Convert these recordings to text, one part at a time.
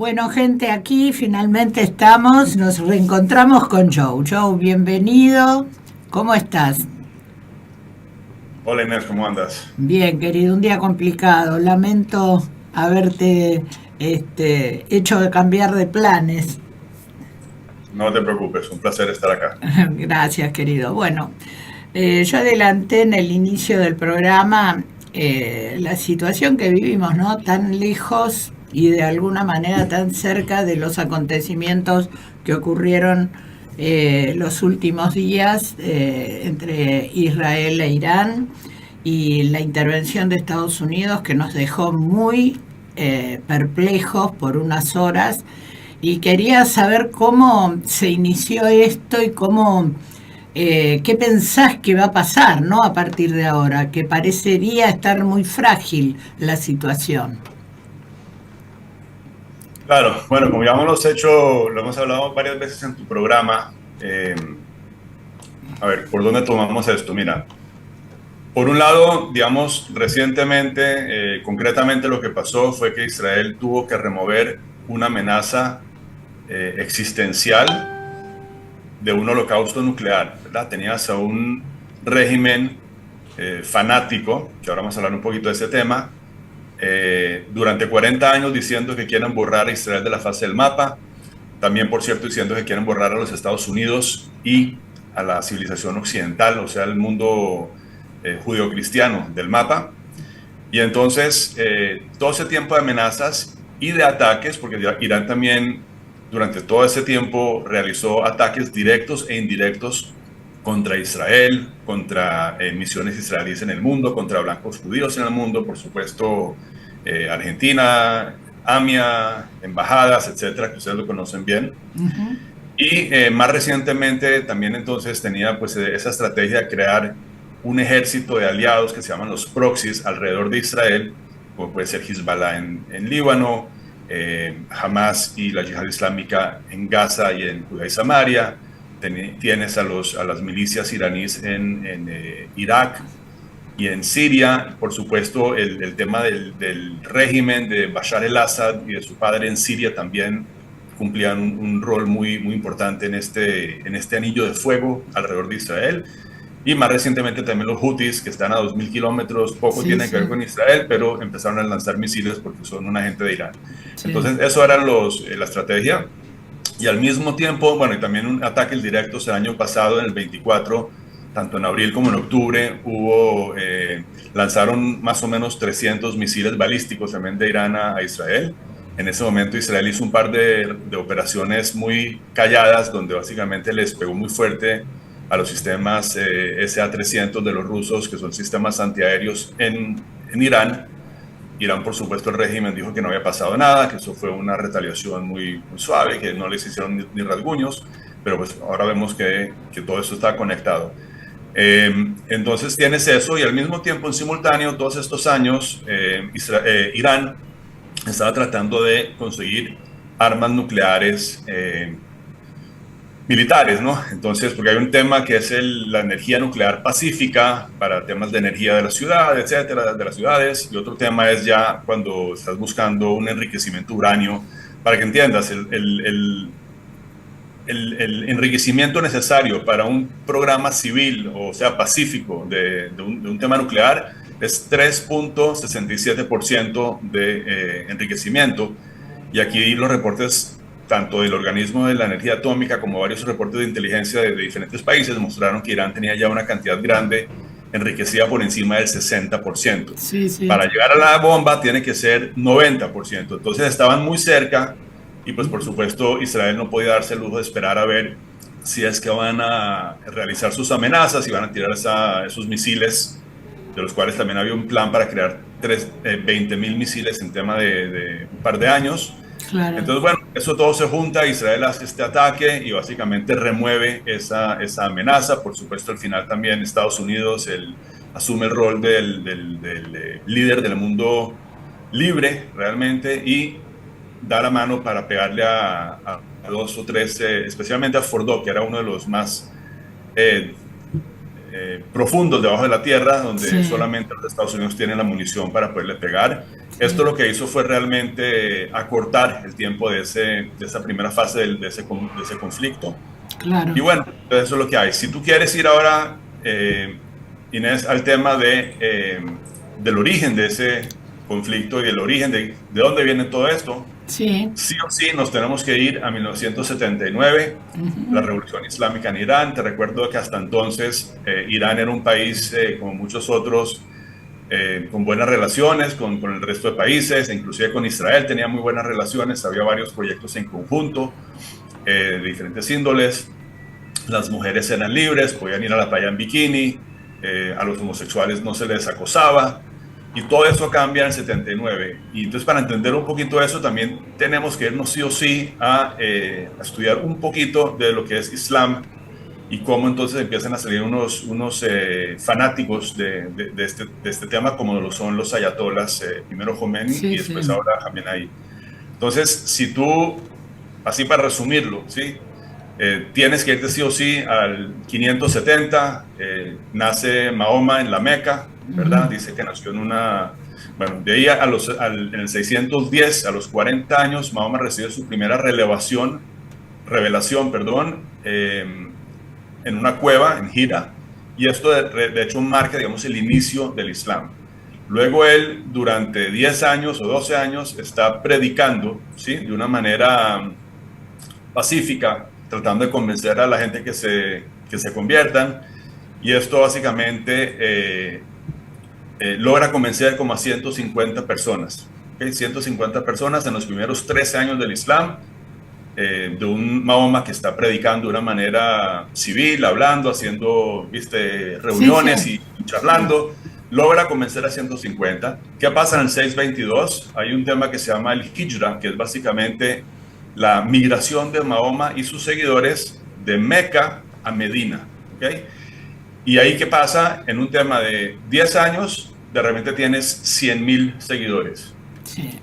Bueno, gente, aquí finalmente estamos, nos reencontramos con Joe. Joe, bienvenido. ¿Cómo estás? Hola Inés, ¿cómo andas? Bien, querido, un día complicado. Lamento haberte hecho cambiar de planes. No te preocupes, un placer estar acá. Gracias, querido. Bueno, yo adelanté en el inicio del programa la situación que vivimos, ¿no? Tan lejos y de alguna manera tan cerca de los acontecimientos que ocurrieron los últimos días entre Israel e Irán y la intervención de Estados Unidos que nos dejó muy perplejos por unas horas y quería saber cómo se inició esto y cómo, qué pensás que va a pasar, ¿no? A partir de ahora, que parecería estar muy frágil la situación. Claro, bueno, como ya hemos hecho, lo hemos hablado varias veces en tu programa, a ver, ¿por dónde tomamos esto? Mira, por un lado, digamos, recientemente, concretamente lo que pasó fue que Israel tuvo que remover una amenaza existencial de un holocausto nuclear, ¿verdad? Tenías a un régimen fanático, que ahora vamos a hablar un poquito de ese tema, durante 40 años diciendo que quieren borrar a Israel de la faz del mapa, también por cierto diciendo que quieren borrar a los Estados Unidos y a la civilización occidental, o sea, el mundo judeocristiano del mapa. Y entonces, todo ese tiempo de amenazas y de ataques, porque Irán también durante todo ese tiempo realizó ataques directos e indirectos contra Israel, contra misiones israelíes en el mundo, contra blancos judíos en el mundo, por supuesto, Argentina, AMIA, embajadas, etcétera, que ustedes lo conocen bien. Y más recientemente también entonces tenía pues esa estrategia de crear un ejército de aliados que se llaman los proxies alrededor de Israel, como puede ser Hezbollah en Líbano, Hamas y la Yihad Islámica en Gaza y en Judea y Samaria. Tienes a las milicias iraníes en Irak y en Siria. Por supuesto, el tema del régimen de Bashar el-Assad y de su padre en Siria también cumplían un rol muy importante en este anillo de fuego alrededor de Israel. Y más recientemente también los Houthis, que están a 2.000 kilómetros, poco Sí, tienen que ver sí, con Israel, pero empezaron a lanzar misiles porque son una gente de Irán. sí. Entonces, eso era la estrategia. Y al mismo tiempo, bueno, y también un ataque directo el año pasado, en el 24, tanto en abril como en octubre, lanzaron más o menos 300 misiles balísticos también de Irán a Israel. En ese momento Israel hizo un par de operaciones muy calladas, donde básicamente les pegó muy fuerte a los sistemas SA-300 de los rusos, que son sistemas antiaéreos en Irán. Irán, por supuesto, el régimen dijo que no había pasado nada, que eso fue una retaliación muy suave, que no les hicieron ni rasguños, pero pues ahora vemos que todo eso está conectado. Entonces tienes eso y al mismo tiempo, en simultáneo, todos estos años, Irán estaba tratando de conseguir armas nucleares militares, ¿no? Entonces, porque hay un tema que es la energía nuclear pacífica para temas de energía de la ciudad, etcétera, de las ciudades, y otro tema es ya cuando estás buscando un enriquecimiento uranio, para que entiendas, el enriquecimiento necesario para un programa civil, o sea, pacífico, de un tema nuclear, es 3,67% de enriquecimiento. Y aquí los reportes tanto del organismo de la energía atómica como varios reportes de inteligencia de diferentes países mostraron que Irán tenía ya una cantidad grande enriquecida por encima del 60%. Sí, sí. Para llegar a la bomba tiene que ser 90%. Entonces estaban muy cerca y pues por supuesto Israel no podía darse el lujo de esperar a ver si es que van a realizar sus amenazas y van a tirar esos misiles, de los cuales también había un plan para crear 20.000 misiles en tema de un par de años. Claro. Entonces, bueno, eso todo se junta, Israel hace este ataque y básicamente remueve esa amenaza. Por supuesto, al final también Estados Unidos asume el rol del líder del mundo libre realmente y da la mano para pegarle a dos o tres, especialmente a Fordo, que era uno de los más eh, profundos debajo de la tierra, donde Sí, solamente los Estados Unidos tienen la munición para poderle pegar. Esto lo que hizo fue realmente acortar el tiempo de esa primera fase de ese conflicto. Claro. Y bueno, eso es lo que hay. Si tú quieres ir ahora, Inés, al tema del origen de ese conflicto y del origen de dónde viene todo esto, sí o sí nos tenemos que ir a 1979, la Revolución Islámica en Irán. Te recuerdo que hasta entonces Irán era un país, como muchos otros, con buenas relaciones con el resto de países, inclusive con Israel tenía muy buenas relaciones, había varios proyectos en conjunto de diferentes índoles. Las mujeres eran libres, podían ir a la playa en bikini, a los homosexuales no se les acosaba, y todo eso cambia en el 79. Y entonces, para entender un poquito eso, también tenemos que irnos sí o sí a estudiar un poquito de lo que es Islam y cómo entonces empiezan a salir unos fanáticos de este tema, como lo son los ayatolas, primero Khomeini y después ahora Khamenei. Entonces, si tú, así para resumirlo, ¿sí? Tienes que irte sí o sí al 570, nace Mahoma en la Meca, ¿verdad? Dice que nació en una... Bueno, de ahí en el 610, a los 40 años, Mahoma recibe su primera revelación, en una cueva, en Hira, y esto de hecho marca, digamos, el inicio del Islam. Luego él, durante 10 años o 12 años, está predicando, ¿sí? De una manera pacífica, tratando de convencer a la gente que se conviertan, y esto básicamente logra convencer como a 150 personas, ¿okay? 150 personas en los primeros 13 años del Islam, de un Mahoma que está predicando de una manera civil, hablando, haciendo, reuniones y charlando, logra convencer a 150. ¿Qué pasa en el 622? Hay un tema que se llama el Hijra, que es básicamente la migración de Mahoma y sus seguidores de Meca a Medina, ¿okay? Y ahí, ¿qué pasa? En un tema de 10 años, de repente tienes 100,000 seguidores.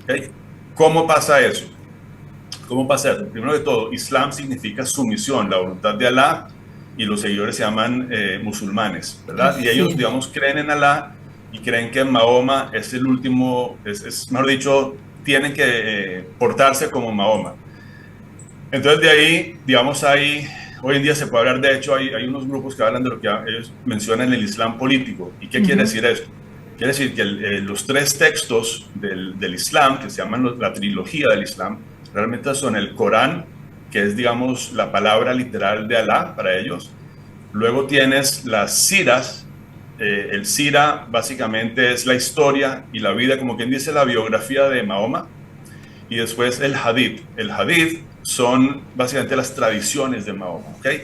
¿Okay? ¿Cómo pasa eso? ¿Cómo pasa eso? Primero de todo, Islam significa sumisión, la voluntad de Alá, y los seguidores se llaman musulmanes, ¿verdad? Y ellos, digamos, creen en Alá y creen que Mahoma es el último, mejor dicho, tienen que portarse como Mahoma. Entonces, de ahí, digamos, hoy en día se puede hablar, de hecho, hay unos grupos que hablan de lo que ellos mencionan el Islam político. ¿Y qué quiere decir esto? Quiere decir que los 3 textos del Islam, que se llaman la trilogía del Islam, realmente son el Corán, que es, digamos, la palabra literal de Alá para ellos. Luego tienes las siras. El sira básicamente es la historia y la vida, como quien dice, la biografía de Mahoma. Y después el hadith. El hadith son básicamente las tradiciones de Mahoma, ¿okay?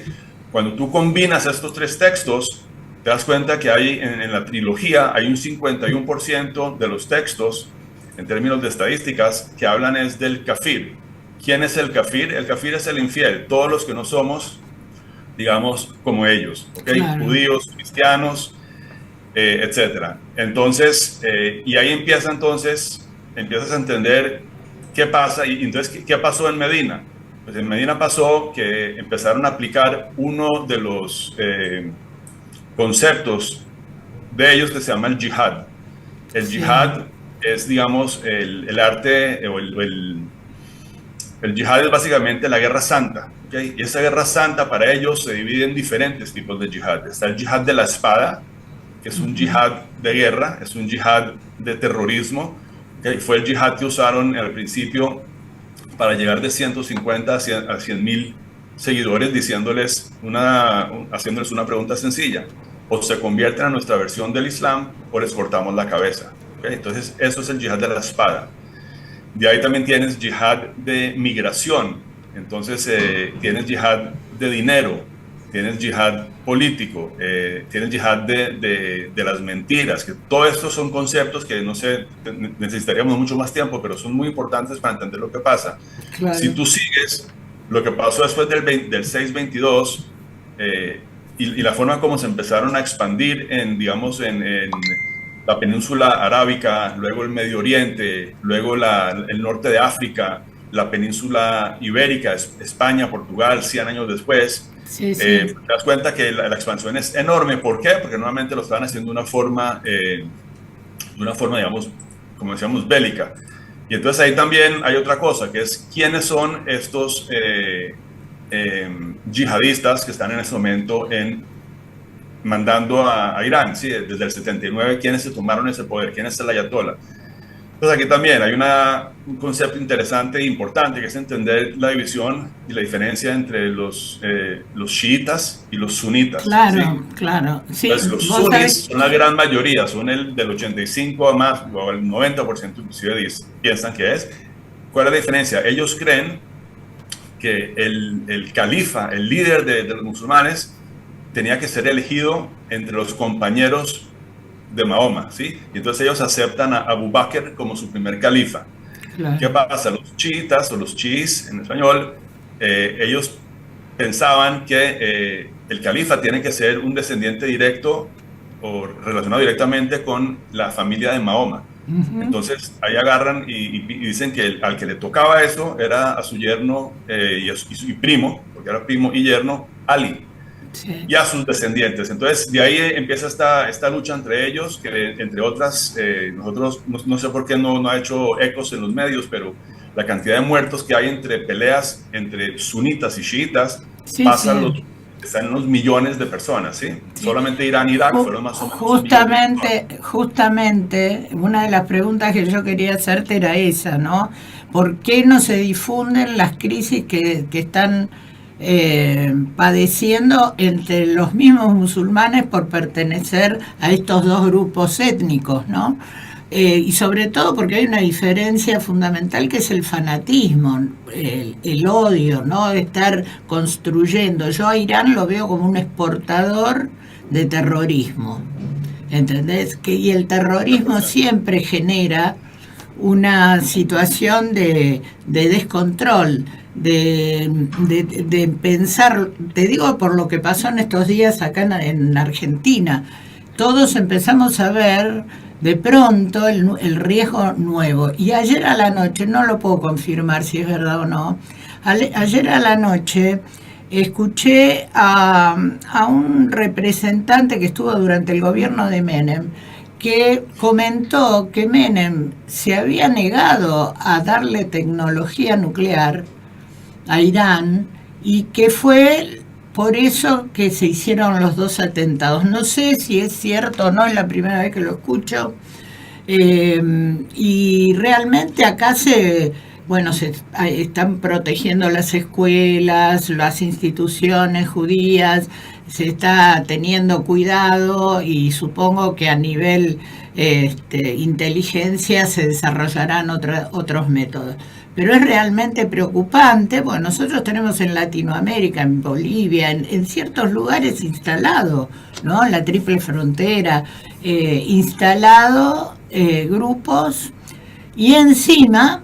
Cuando tú combinas estos 3 textos, te das cuenta que hay en la trilogía hay un 51% de los textos, en términos de estadísticas, que hablan es del kafir. ¿Quién es el kafir? El kafir es el infiel, todos los que no somos, digamos, como ellos, ¿okay? Claro. Judíos, cristianos, etcétera. Entonces, y ahí empiezas a entender qué pasa. Y entonces, ¿qué pasó en Medina? Pues en Medina pasó que empezaron a aplicar uno de los conceptos de ellos que se llama el yihad. El yihad es, digamos, el arte, o el yihad es básicamente la guerra santa, ¿okay? Y esa guerra santa para ellos se divide en diferentes tipos de yihad. Está el yihad de la espada, que es un yihad de guerra, es un yihad de terrorismo, ¿okay? Fue el yihad que usaron al principio para llegar de 150 a 100,000 seguidores, haciéndoles una pregunta sencilla: o se convierten a nuestra versión del Islam o les cortamos la cabeza, ¿okay? Entonces eso es el yihad de la espada. De ahí también tienes yihad de migración. Entonces tienes yihad de dinero, tienes yihad político, tienes yihad de las mentiras, que todo esto son conceptos que no sé, necesitaríamos mucho más tiempo, pero son muy importantes para entender lo que pasa. Claro. Si tú sigues lo que pasó después del 622, y la forma como se empezaron a expandir en la península arábica, luego el Medio Oriente, luego el norte de África, la península ibérica, España, Portugal, 100 años después, te das cuenta que la expansión es enorme. ¿Por qué? Porque nuevamente lo estaban haciendo de una forma, digamos, como decíamos, bélica. Y entonces ahí también hay otra cosa, que es quiénes son estos yihadistas que están en este momento mandando a Irán, ¿sí? Desde el 79, quiénes se tomaron ese poder, quién es el ayatollah. Entonces aquí también hay un concepto interesante e importante, que es entender la división y la diferencia entre los chiitas y los sunitas. Claro, ¿sí? claro. Sí, Entonces los sunis son la gran mayoría, son del 85 a más, o el 90% inclusive piensan que es. ¿Cuál es la diferencia? Ellos creen que el califa, el líder de los musulmanes, tenía que ser elegido entre los compañeros de Mahoma, ¿sí? Y entonces ellos aceptan a Abu Bakr como su primer califa. Claro. ¿Qué pasa? Los chiitas o los chiís en español, ellos pensaban que el califa tiene que ser un descendiente directo o relacionado directamente con la familia de Mahoma. Entonces ahí agarran y dicen que al que le tocaba eso era a su yerno y primo, porque era primo y yerno, Ali. Sí. Y a sus descendientes. Entonces, de ahí empieza esta lucha entre ellos, que entre otras, nosotros no sé por qué no ha hecho ecos en los medios, pero la cantidad de muertos que hay entre peleas entre sunitas y chiitas sí, están en los millones de personas, ¿sí? Sí. Solamente Irán y Irak fueron más o menos. Justamente, una de las preguntas que yo quería hacerte era esa, ¿no? ¿Por qué no se difunden las crisis que están padeciendo entre los mismos musulmanes por pertenecer a estos dos grupos étnicos, ¿no? Y sobre todo porque hay una diferencia fundamental que es el fanatismo, el odio, ¿no? De estar construyendo. Yo a Irán lo veo como un exportador de terrorismo, ¿entendés? Y el terrorismo siempre genera una situación de descontrol, de pensar, te digo por lo que pasó en estos días acá en Argentina, todos empezamos a ver de pronto el riesgo nuevo. Y ayer a la noche, no lo puedo confirmar si es verdad o no, ayer a la noche escuché a un representante que estuvo durante el gobierno de Menem, que comentó que Menem se había negado a darle tecnología nuclear a Irán y que fue por eso que se hicieron los dos atentados. No sé si es cierto o no, es la primera vez que lo escucho. Y realmente acá se están protegiendo las escuelas, las instituciones judías, se está teniendo cuidado y supongo que a nivel inteligencia se desarrollarán otros métodos. Pero es realmente preocupante, porque nosotros tenemos en Latinoamérica, en Bolivia, en ciertos lugares instalado, ¿no? La triple frontera, instalado grupos, y encima,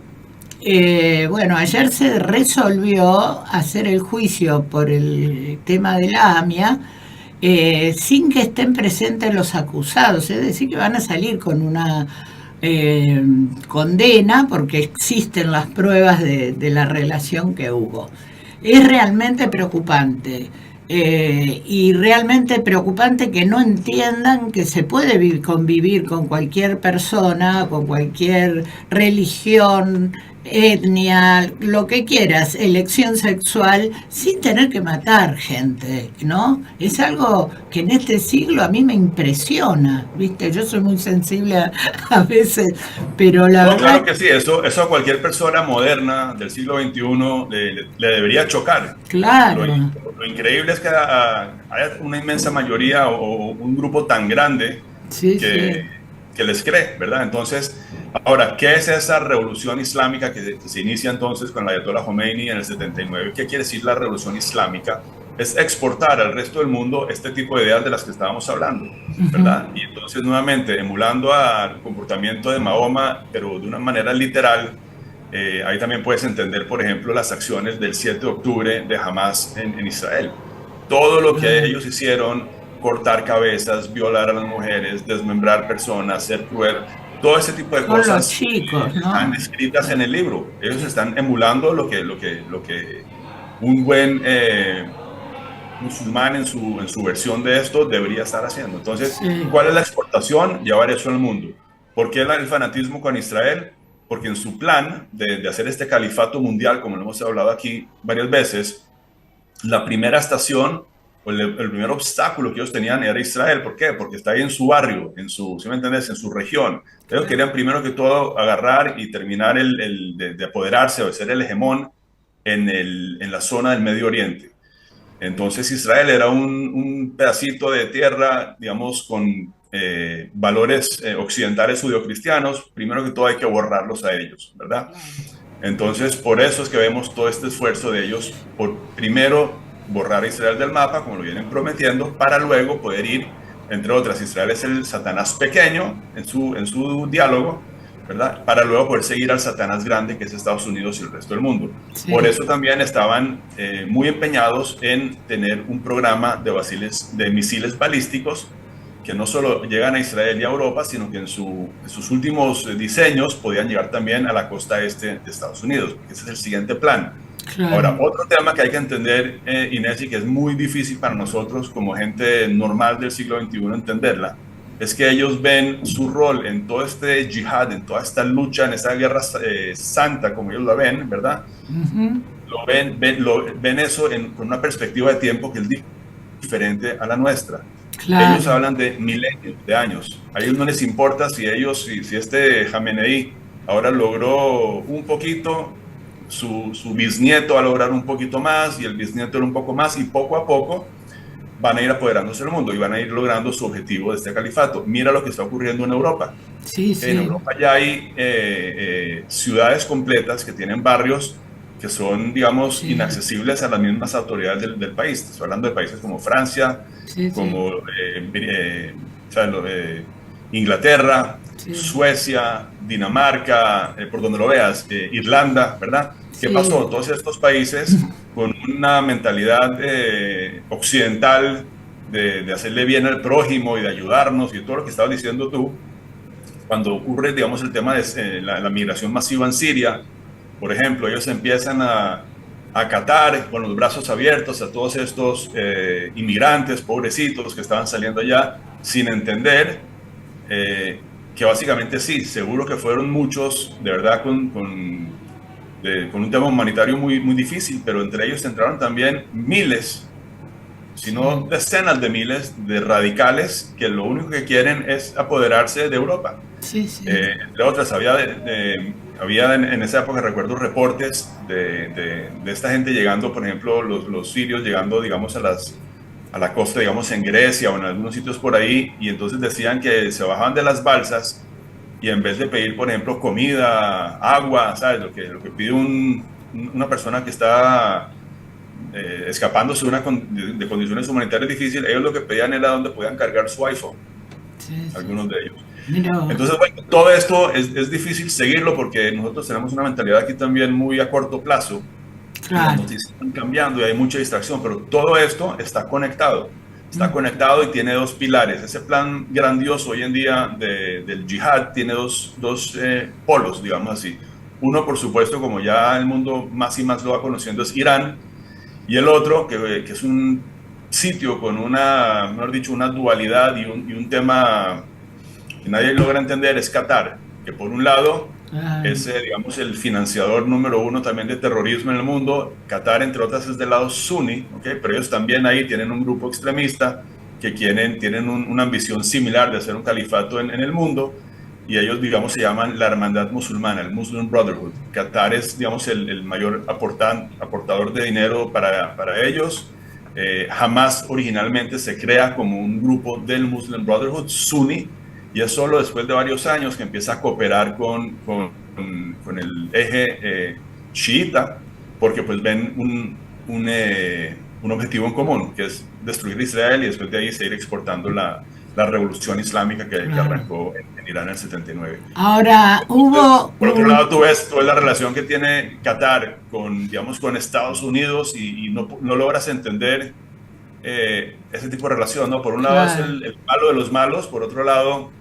ayer se resolvió hacer el juicio por el tema de la AMIA, sin que estén presentes los acusados, es decir, que van a salir con una condena porque existen las pruebas de la relación que hubo. Es realmente preocupante y realmente preocupante que no entiendan que se puede convivir con cualquier persona, con cualquier religión, etnia, lo que quieras, elección sexual, sin tener que matar gente, ¿no? Es algo que en este siglo a mí me impresiona, ¿viste? Yo soy muy sensible a veces, pero la verdad... Claro que sí, eso a cualquier persona moderna del siglo XXI le debería chocar. Claro. Lo increíble es que haya una inmensa mayoría o un grupo tan grande que les cree, ¿verdad? Entonces, ahora, ¿qué es esa revolución islámica que se inicia entonces con el ayatollah Khomeini en el 79? ¿Qué quiere decir la revolución islámica? Es exportar al resto del mundo este tipo de ideas de las que estábamos hablando, ¿verdad? Y entonces, nuevamente, emulando al comportamiento de Mahoma, pero de una manera literal, ahí también puedes entender, por ejemplo, las acciones del 7 de octubre de Hamas en Israel. Todo lo que ellos hicieron, cortar cabezas, violar a las mujeres, desmembrar personas, ser cruel, todo ese tipo de cosas los chicos, ¿no? Están escritas en el libro. Ellos están emulando lo que un buen musulmán en su versión de esto debería estar haciendo. Entonces, ¿cuál es la exportación? Llevar eso al mundo. ¿Por qué el fanatismo con Israel? Porque en su plan de hacer este califato mundial, como lo hemos hablado aquí varias veces, la primera estación o el primer obstáculo que ellos tenían era Israel. ¿Por qué? Porque está ahí en su barrio, ¿sí me entiendes? En su región. Ellos querían primero que todo agarrar y terminar de apoderarse o de ser el hegemón en la zona del Medio Oriente. Entonces Israel era un pedacito de tierra, digamos, con valores occidentales judeocristianos. Primero que todo hay que borrarlos a ellos, ¿verdad? Entonces, por eso es que vemos todo este esfuerzo de ellos por primero borrar a Israel del mapa, como lo vienen prometiendo, para luego poder ir, entre otras, Israel es el Satanás pequeño en su diálogo, ¿verdad? Para luego poder seguir al Satanás grande, que es Estados Unidos y el resto del mundo. Sí. Por eso también estaban muy empeñados en tener un programa de misiles balísticos que no solo llegan a Israel y a Europa, sino que en sus últimos diseños podían llegar también a la costa este de Estados Unidos, porque ese es el siguiente plan. Claro. Ahora, otro tema que hay que entender, Inés, y que es muy difícil para nosotros como gente normal del siglo XXI entenderla, es que ellos ven su rol en todo este yihad, en toda esta lucha, en esta guerra santa, como ellos la ven, ¿verdad? Ven eso con una perspectiva de tiempo que es diferente a la nuestra. Claro. Ellos hablan de milenios, de años. A ellos no les importa si este Jamenei ahora logró un poquito, su bisnieto va a lograr un poquito más y el bisnieto un poco más, y poco a poco van a ir apoderándose del mundo y van a ir logrando su objetivo de este califato. Mira lo que está ocurriendo en Europa. Sí, sí. En Europa ya hay ciudades completas que tienen barrios que son, digamos, inaccesibles a las mismas autoridades del país. Estoy hablando de países como Francia, como Inglaterra, Suecia, Dinamarca, por donde lo veas, Irlanda, ¿verdad? ¿Qué pasó? Todos estos países con una mentalidad occidental de hacerle bien al prójimo y de ayudarnos y todo lo que estabas diciendo tú, cuando ocurre, digamos, el tema de la migración masiva en Siria, por ejemplo, ellos empiezan a acatar con los brazos abiertos a todos estos inmigrantes, pobrecitos, que estaban saliendo allá sin entender que básicamente sí, seguro que fueron muchos, de verdad, con un tema humanitario muy, muy difícil, pero entre ellos entraron también miles, si no decenas de miles de radicales que lo único que quieren es apoderarse de Europa. Sí, sí. Entre otras, había en esa época, recuerdo, reportes de esta gente llegando, por ejemplo, los sirios llegando, digamos, a la costa, digamos, en Grecia o en algunos sitios por ahí, y entonces decían que se bajaban de las balsas y en vez de pedir, por ejemplo, comida, agua, ¿sabes? Lo que pide una persona que está escapándose de condiciones humanitarias difíciles, ellos lo que pedían era donde podían cargar su iPhone, algunos de ellos. Entonces, bueno, todo esto es difícil seguirlo porque nosotros tenemos una mentalidad aquí también muy a corto plazo. Claro. Las noticias están cambiando y hay mucha distracción, pero todo esto está conectado. Está conectado y tiene dos pilares. Ese plan grandioso hoy en día del yihad tiene dos polos, digamos así. Uno, por supuesto, como ya el mundo más y más lo va conociendo, es Irán. Y el otro, que es un sitio con mejor dicho, una dualidad y un tema que nadie logra entender, es Qatar, que por un lado es, digamos, el financiador número uno también de terrorismo en el mundo. Qatar, entre otras, es del lado suní, ¿okay? Pero ellos también ahí tienen un grupo extremista que tienen una ambición similar de hacer un califato en el mundo, y ellos, digamos, se llaman la hermandad musulmana, el Muslim Brotherhood. Qatar es, digamos, el mayor aportador de dinero para ellos. Hamas originalmente se crea como un grupo del Muslim Brotherhood suní, y es solo después de varios años que empieza a cooperar con el eje chiita, porque pues ven un objetivo en común, que es destruir Israel y después de ahí seguir exportando la revolución islámica que arrancó en Irán en el 79. Ahora, por otro lado, tú ves la relación que tiene Qatar con Estados Unidos y no logras entender ese tipo de relación, ¿no? Por un lado es el malo de los malos, por otro lado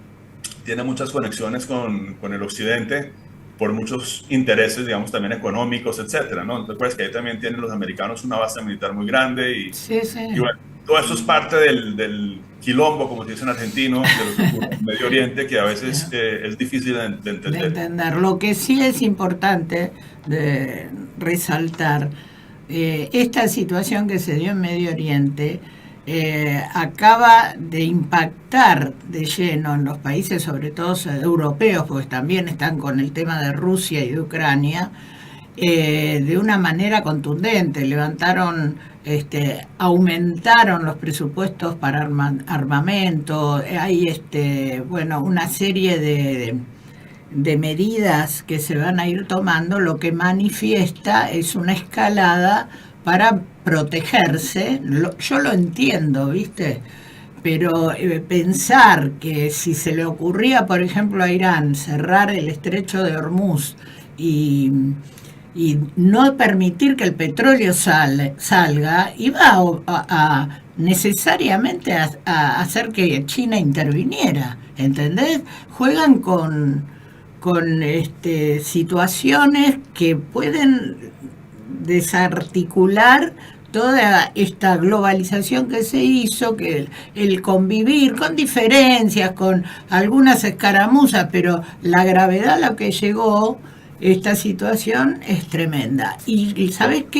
tiene muchas conexiones con el occidente por muchos intereses, digamos, también económicos, etcétera, ¿no? Entonces, pues que ahí también tienen los americanos una base militar muy grande y bueno, todo eso es parte del quilombo, como se dice en argentino, de lo que ocurre en Medio Oriente, que a veces es difícil de de entender. entender. Lo que sí es importante de resaltar, esta situación que se dio en Medio Oriente acaba de impactar de lleno en los países, sobre todo europeos, porque también están con el tema de Rusia y de Ucrania, de una manera contundente. Levantaron, aumentaron los presupuestos para armamento. Hay, bueno, una serie de medidas que se van a ir tomando, lo que manifiesta es una escalada para protegerse. Yo lo entiendo, ¿viste? Pero pensar que si se le ocurría, por ejemplo, a Irán cerrar el estrecho de Hormuz y, y no permitir que el petróleo salga, iba a necesariamente a hacer que China interviniera, ¿entendés? Juegan con situaciones que pueden desarticular toda esta globalización que se hizo, que el convivir con diferencias, con algunas escaramuzas, pero la gravedad a la que llegó esta situación es tremenda. Y ¿sabes qué?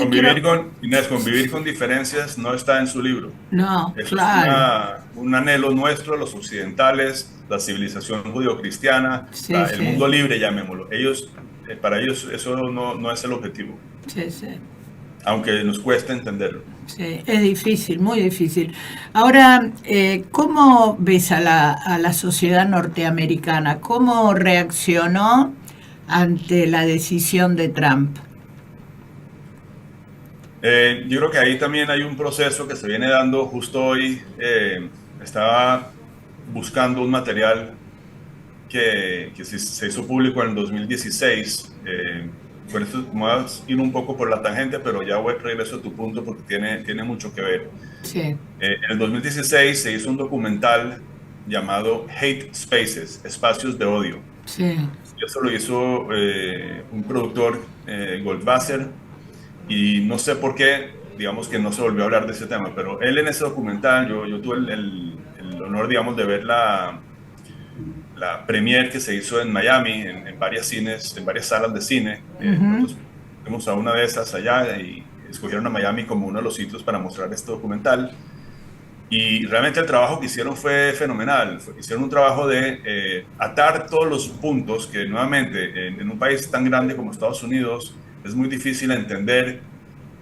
Inés, convivir con diferencias no está en su libro. No, Eso es claro. un anhelo nuestro, los occidentales, la civilización judio-cristiana, Sí, el sí. mundo libre, llamémoslo. Para ellos eso no es el objetivo, Sí, sí. aunque nos cueste entenderlo. Sí, es difícil, muy difícil. Ahora, ¿cómo ves a la sociedad norteamericana? ¿Cómo reaccionó ante la decisión de Trump? Yo creo que ahí también hay un proceso que se viene dando justo hoy. Estaba buscando un material que se hizo público en el 2016. Por eso me voy a ir un poco por la tangente, pero ya regreso a tu punto porque tiene mucho que ver. Sí. En el 2016 se hizo un documental llamado Hate Spaces, Espacios de Odio. Sí. Y eso lo hizo un productor, Goldwasser, y no sé por qué, digamos que no se volvió a hablar de ese tema, pero él en ese documental, yo tuve el honor, digamos, de ver la premiere que se hizo en Miami, en varias cines, en varias salas de cine. Ujú. Nosotros fuimos a una de esas allá y escogieron a Miami como uno de los sitios para mostrar este documental. Y realmente el trabajo que hicieron fue fenomenal. Hicieron un trabajo de atar todos los puntos que nuevamente en un país tan grande como Estados Unidos es muy difícil entender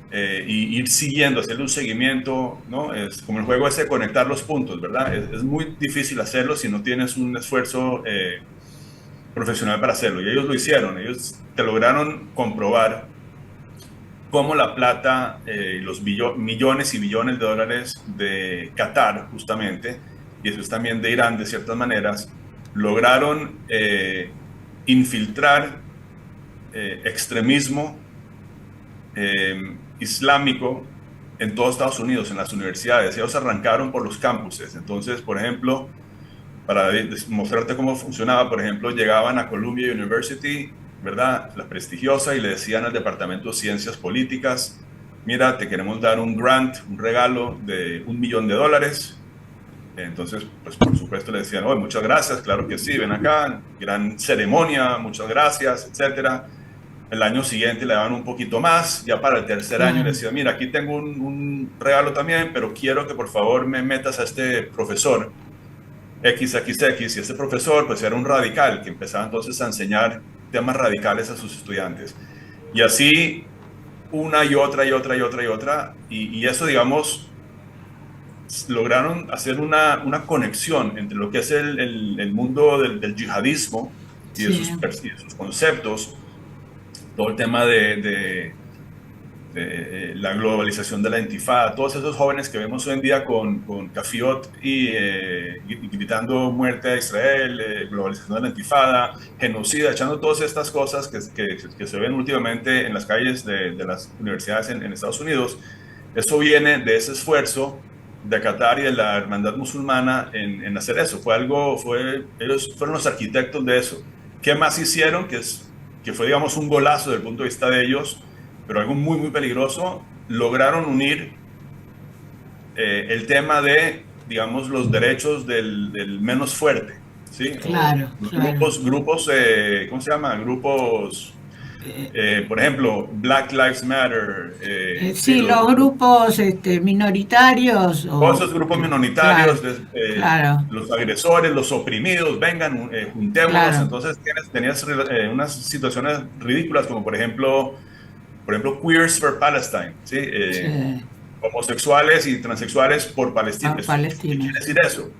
y ir siguiendo, hacerle un seguimiento, ¿no? Es como el juego ese de conectar los puntos, ¿verdad? Es muy difícil hacerlo si no tienes un esfuerzo profesional para hacerlo. Y ellos lo hicieron, ellos te lograron comprobar cómo la plata, los millones y billones de dólares de Qatar, justamente, y eso es también de Irán, de ciertas maneras, lograron infiltrar extremismo islámico en todo Estados Unidos, en las universidades. Ellos arrancaron por los campuses. Entonces, por ejemplo, para mostrarte cómo funcionaba, por ejemplo, llegaban a Columbia University, ¿verdad? La prestigiosa, y le decían al Departamento de Ciencias Políticas, mira, te queremos dar un grant, un regalo de $1 millón. Entonces, pues por supuesto le decían, oh, muchas gracias, claro que sí, ven acá, gran ceremonia, muchas gracias, etcétera. El año siguiente le daban un poquito más, ya para el tercer año le Claro. decían, mira, aquí tengo un regalo también, pero quiero que por favor me metas a este profesor XXX, y este profesor pues era un radical que empezaba entonces a enseñar temas radicales a sus estudiantes. Y así una y otra y otra y otra y otra, y eso, digamos, lograron hacer una conexión entre lo que es el mundo del yihadismo y de Sí. sus conceptos, todo el tema de la globalización de la intifada, todos esos jóvenes que vemos hoy en día con Cafiot y gritando muerte a Israel, globalización de la intifada, genocida, echando todas estas cosas que se ven últimamente en las calles de las universidades en Estados Unidos. Eso viene de ese esfuerzo de Qatar y de la hermandad musulmana en hacer eso. Ellos fueron los arquitectos de eso. ¿Qué más hicieron? Que fue, digamos, un golazo desde el punto de vista de ellos, pero algo muy, muy peligroso. Lograron unir el tema de, digamos, los derechos del menos fuerte, ¿sí? Claro, claro. Grupos, ¿cómo se llama? Grupos, por ejemplo, Black Lives Matter, sí, Sí, los grupos minoritarios todos esos grupos claro, minoritarios, claro, los agresores, los oprimidos, vengan, juntémonos. claro, Entonces tenías unas situaciones ridículas como por ejemplo, Queers for Palestine, ¿sí? sí, Homosexuales y transexuales por Palestina. ¿Qué quiere palestinos. decir eso?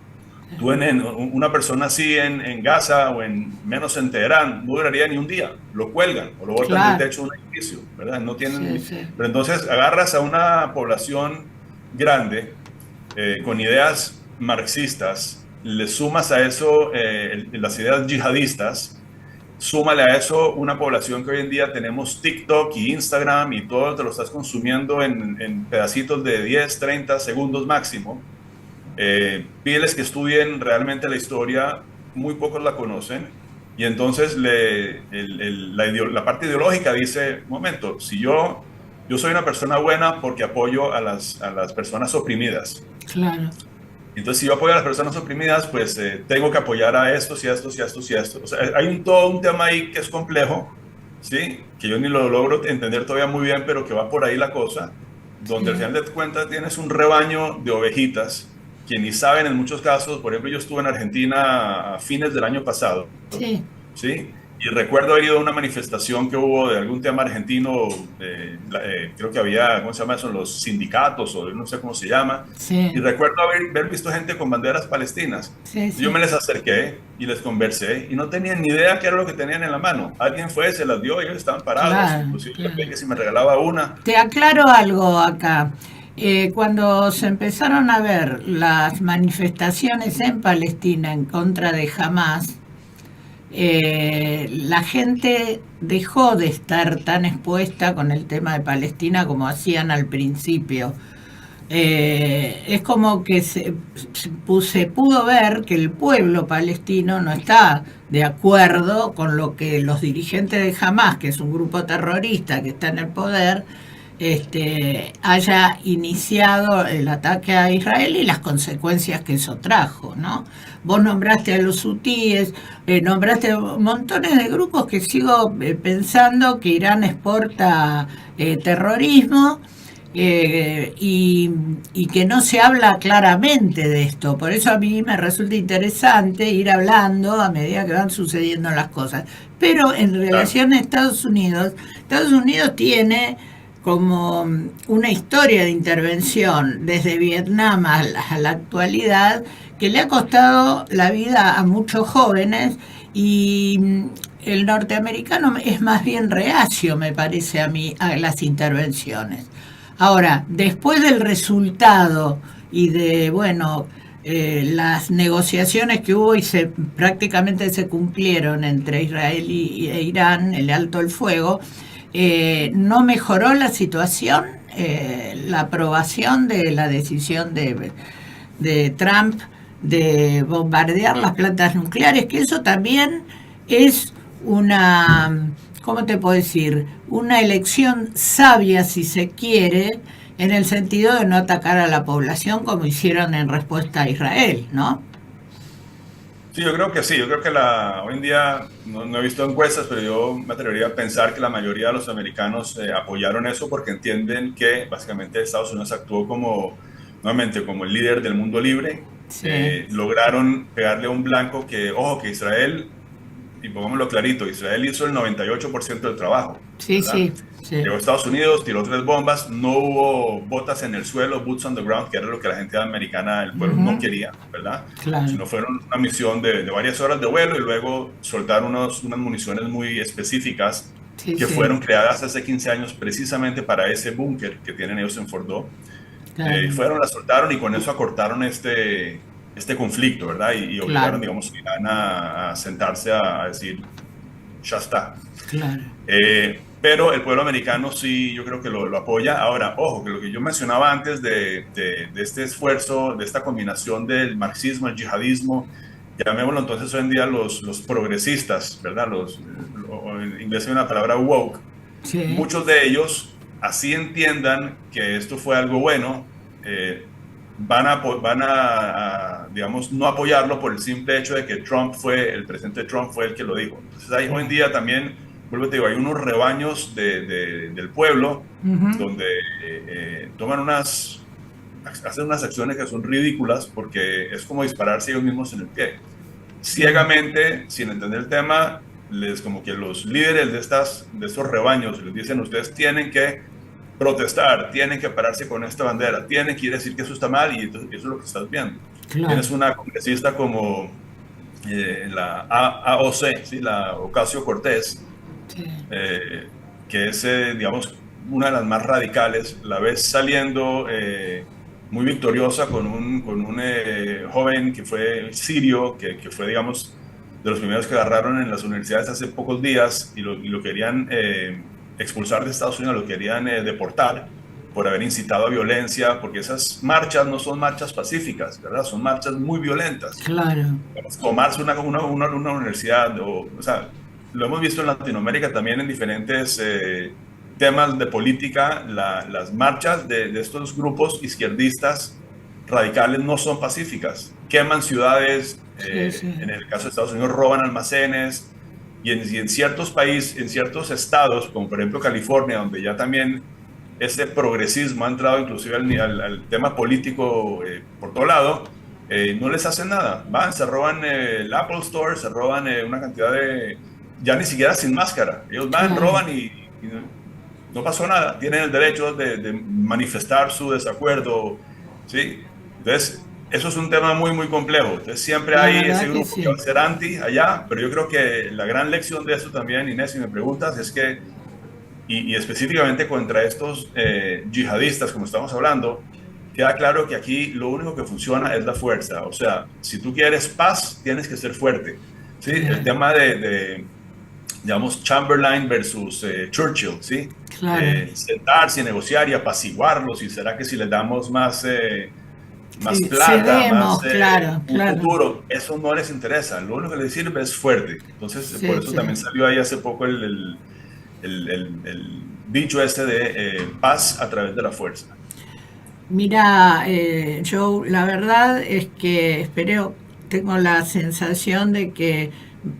Tú una persona así en Gaza o menos en Teherán no duraría ni un día, lo cuelgan o lo botan del Claro, techo de un edificio, ¿verdad? No sí, tienen, sí, pero entonces agarras a una población grande con ideas marxistas, le sumas a eso las ideas yihadistas, súmale a eso una población que hoy en día tenemos TikTok y Instagram y todo te lo estás consumiendo en pedacitos de 10, 30 segundos máximo. Pídeles que estudien realmente la historia, muy pocos la conocen, y entonces la parte ideológica dice, un momento, si yo soy una persona buena porque apoyo a las personas oprimidas. claro. Entonces, si yo apoyo a las personas oprimidas, pues tengo que apoyar a estos y a estos y a estos y a estos. O sea, hay todo un tema ahí que es complejo, ¿sí? Que yo ni lo logro entender todavía muy bien, pero que va por ahí la cosa, donde al Sí, final de cuentas tienes un rebaño de ovejitas que ni saben en muchos casos. Por ejemplo, yo estuve en Argentina a fines del año pasado, sí, ¿sí? Y recuerdo haber ido a una manifestación que hubo de algún tema argentino, creo que había, ¿cómo se llama eso? Los sindicatos o no sé cómo se llama. Y sí, recuerdo haber visto gente con banderas palestinas. sí, Yo me sí, les acerqué y les conversé y no tenían ni idea qué era lo que tenían en la mano. Alguien fue, se las dio y ellos estaban parados. claro, Inclusive les pedí claro. que si me regalaba una. Te aclaro algo acá. Cuando se empezaron a ver las manifestaciones en Palestina en contra de Hamas, la gente dejó de estar tan expuesta con el tema de Palestina como hacían al principio. Es como que se pudo ver que el pueblo palestino no está de acuerdo con lo que los dirigentes de Hamas, que es un grupo terrorista que está en el poder, haya iniciado el ataque a Israel y las consecuencias que eso trajo, ¿no? Vos nombraste a los hutíes, nombraste montones de grupos que sigo pensando que Irán exporta terrorismo, y que no se habla claramente de esto. Por eso a mí me resulta interesante ir hablando a medida que van sucediendo las cosas. Pero en Claro, relación a Estados Unidos tiene como una historia de intervención desde Vietnam a la actualidad que le ha costado la vida a muchos jóvenes y el norteamericano es más bien reacio, me parece a mí, a las intervenciones. Ahora, después del resultado y de, bueno, las negociaciones que hubo y prácticamente se cumplieron entre Israel e Irán, el alto el fuego, no mejoró la situación, la aprobación de la decisión de Trump de bombardear las plantas nucleares, que eso también es una, ¿cómo te puedo decir? Una elección sabia, si se quiere, en el sentido de no atacar a la población como hicieron en respuesta a Israel, ¿no? sí, yo creo que sí. Yo creo que hoy en día, no he visto encuestas, pero yo me atrevería a pensar que la mayoría de los americanos apoyaron eso porque entienden que básicamente Estados Unidos actuó como, nuevamente, como el líder del mundo libre. Sí, Lograron pegarle a un blanco que, ojo, que Israel, y pongámoslo clarito, Israel hizo el 98% del trabajo, sí, ¿verdad? sí, sí. Llegó a Estados Unidos, tiró 3 bombas, no hubo botas en el suelo, boots on the ground, que era lo que la gente americana, el pueblo no Ujú, quería, ¿verdad? claro, Sino fueron una misión de varias horas de vuelo y luego soltaron unas municiones muy específicas sí, que sí, fueron creadas hace 15 años precisamente para ese búnker que tienen ellos en Fordo. claro, Fueron, la soltaron y con eso acortaron este conflicto, ¿verdad? Y obligaron, claro, digamos, a Irán a sentarse a decir, ya está. claro. Pero el pueblo americano sí, yo creo que lo apoya. Ahora, ojo, que lo que yo mencionaba antes de este esfuerzo, de esta combinación del marxismo, el yihadismo, llamémoslo entonces hoy en día los progresistas, ¿verdad? En inglés hay una palabra woke. Sí, Muchos de ellos así entiendan que esto fue algo bueno. digamos, no apoyarlo por el simple hecho de que el presidente Trump fue el que lo dijo. Entonces, hoy en día también, vuelvo te digo, hay unos rebaños del pueblo donde hacen unas acciones que son ridículas porque es como dispararse ellos mismos en el pie. Ciegamente, sin entender el tema, como que los líderes de estos rebaños les dicen, ustedes tienen que protestar, tienen que pararse con esta bandera, tienen que ir a decir que eso está mal, y eso es lo que estás viendo. Claro. Tienes una congresista como la AOC, ¿sí? La Ocasio-Cortez, sí. Que es, digamos, una de las más radicales. La ves saliendo muy victoriosa con un joven que fue sirio, que fue, digamos, de los primeros que agarraron en las universidades hace pocos días y lo querían expulsar de Estados Unidos, lo querían deportar por haber incitado a violencia, porque esas marchas no son marchas pacíficas, ¿verdad? Son marchas muy violentas. Claro. Tomarse una universidad, o sea, lo hemos visto en Latinoamérica también en diferentes temas de política. Las marchas de estos grupos izquierdistas radicales no son pacíficas. Queman ciudades, sí. En el caso de Estados Unidos roban almacenes, y en ciertos países, en ciertos estados, como por ejemplo California, donde ya también ese progresismo ha entrado inclusive al tema político por todo lado, no les hacen nada. Se roban el Apple Store, se roban una cantidad ya ni siquiera sin máscara. Ellos roban y no pasó nada. Tienen el derecho de manifestar su desacuerdo, ¿sí? Entonces, eso es un tema muy, muy complejo. Entonces, siempre hay ese grupo que va a ser anti allá, pero yo creo que la gran lección de eso también, Inés, si me preguntas, es que, y específicamente contra estos yihadistas, como estamos hablando, queda claro que aquí lo único que funciona es la fuerza. O sea, si tú quieres paz, tienes que ser fuerte, ¿sí? El tema digamos, Chamberlain versus Churchill, ¿sí? Claro. Sentarse y negociar y apaciguarlos, y será que si les damos más plata, cedemos, más un futuro, eso no les interesa. Lo único que les sirve es fuerte. Entonces, por eso también salió ahí hace poco el dicho este de paz a través de la fuerza. Mira, Joe, la verdad es que tengo la sensación de que,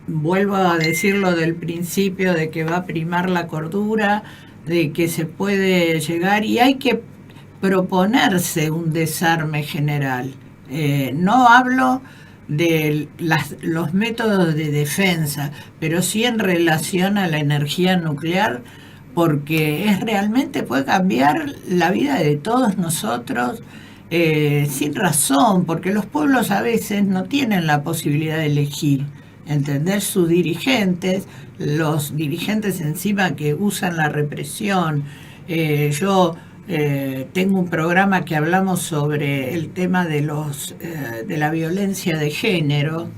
vuelvo a decirlo del principio, de que va a primar la cordura, de que se puede llegar, y hay que proponerse un desarme general. No hablo de los métodos de defensa, pero sí en relación a la energía nuclear, porque realmente puede cambiar la vida de todos nosotros sin razón, porque los pueblos a veces no tienen la posibilidad de elegir, entender sus dirigentes, los dirigentes encima que usan la represión. Yo tengo un programa que hablamos sobre el tema de la violencia de género,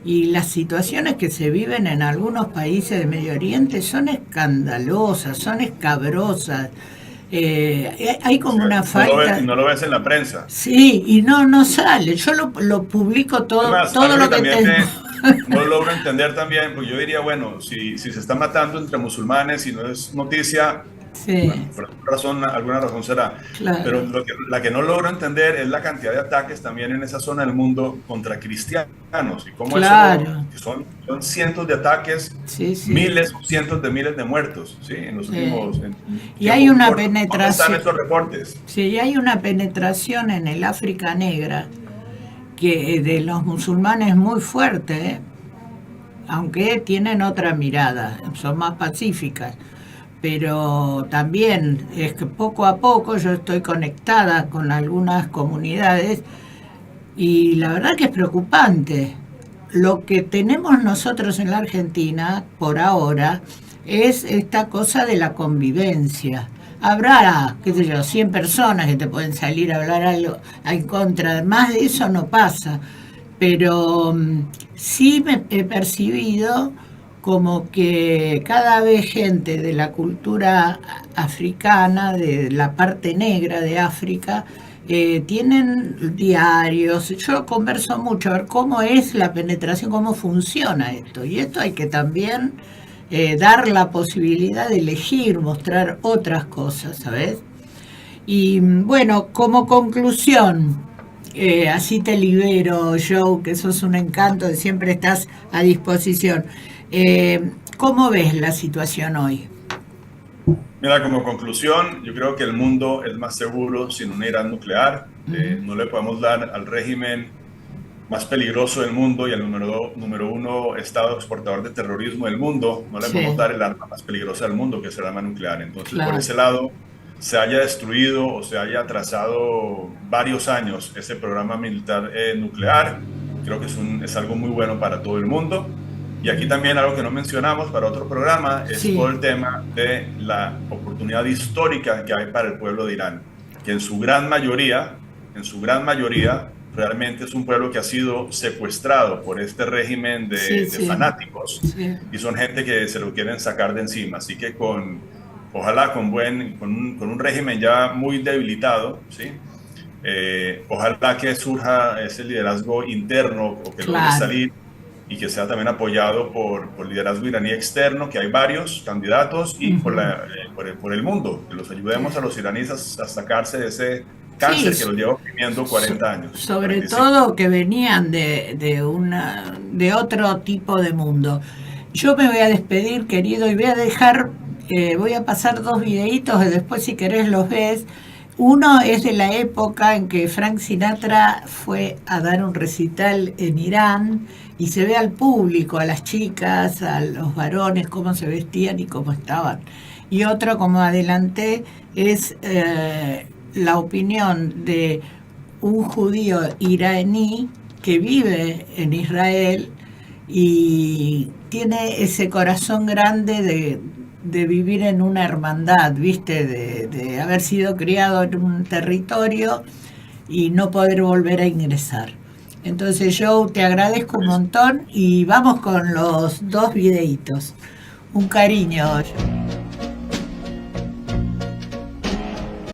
y las situaciones que se viven en algunos países de Medio Oriente son escandalosas, son escabrosas. Hay como una falta. No lo ves en la prensa. Sí, y no sale. Yo lo publico todo, además, todo lo que tengo. No logro entender también, porque yo diría, bueno, si se está matando entre musulmanes y no es noticia, sí. Bueno, por alguna razón será. Claro. Pero la que no logro entender es la cantidad de ataques también en esa zona del mundo contra cristianos, y cómo claro. Son cientos de ataques, sí. Miles o cientos de miles de muertos, ¿sí? En los últimos. Y hay una penetración. ¿Dónde están estos reportes? Sí, y hay una penetración en el África negra que de los musulmanes muy fuerte, aunque tienen otra mirada, son más pacíficas. Pero también es que poco a poco yo estoy conectada con algunas comunidades, y la verdad que es preocupante. Lo que tenemos nosotros en la Argentina por ahora es esta cosa de la convivencia. Habrá, qué sé yo, 100 personas que te pueden salir a hablar algo en contra, más de eso no pasa, pero sí me he percibido como que cada vez gente de la cultura africana, de la parte negra de África, tienen diarios. Yo converso mucho a ver cómo es la penetración, cómo funciona esto. Y esto hay que también dar la posibilidad de elegir, mostrar otras cosas, ¿sabes? Y bueno, como conclusión, así te libero, Joe, que sos un encanto, siempre estás a disposición. ¿Cómo ves la situación hoy? Mira, como conclusión, yo creo que el mundo es más seguro sin un Irán nuclear. No le podemos dar al régimen más peligroso del mundo y al número uno estado exportador de terrorismo del mundo, no le podemos Sí, dar el arma más peligrosa del mundo, que es el arma nuclear. Entonces, por claro. ese lado, se haya destruido o se haya atrasado varios años ese programa militar nuclear, creo que es algo muy bueno para todo el mundo. Y aquí también algo que no mencionamos para otro programa es todo Sí, el tema de la oportunidad histórica que hay para el pueblo de Irán, que en su gran mayoría, realmente es un pueblo que ha sido secuestrado por este régimen sí, de sí, fanáticos sí. y son gente que se lo quieren sacar de encima. Así que ojalá con un régimen ya muy debilitado, ¿sí? Ojalá que surja ese liderazgo interno o que logre Claro. salir y que sea también apoyado por liderazgo iraní externo, que hay varios candidatos, y Ujú. por el mundo, que los ayudemos a los iraníes a sacarse de ese Sí, cáncer que los lleva oprimiendo 40 años, sobre 45. todo que venían de otro tipo de mundo. Yo me voy a despedir, querido, y voy a dejar, voy a pasar dos videitos, y después si querés los ves. Uno es de la época en que Frank Sinatra fue a dar un recital en Irán y se ve al público, a las chicas, a los varones, cómo se vestían y cómo estaban. Y otro, como adelanté, es la opinión de un judío iraní que vive en Israel y tiene ese corazón grande de vivir en una hermandad, ¿viste? De haber sido criado en un territorio y no poder volver a ingresar. Entonces yo te agradezco un montón y vamos con los dos videitos. Un cariño.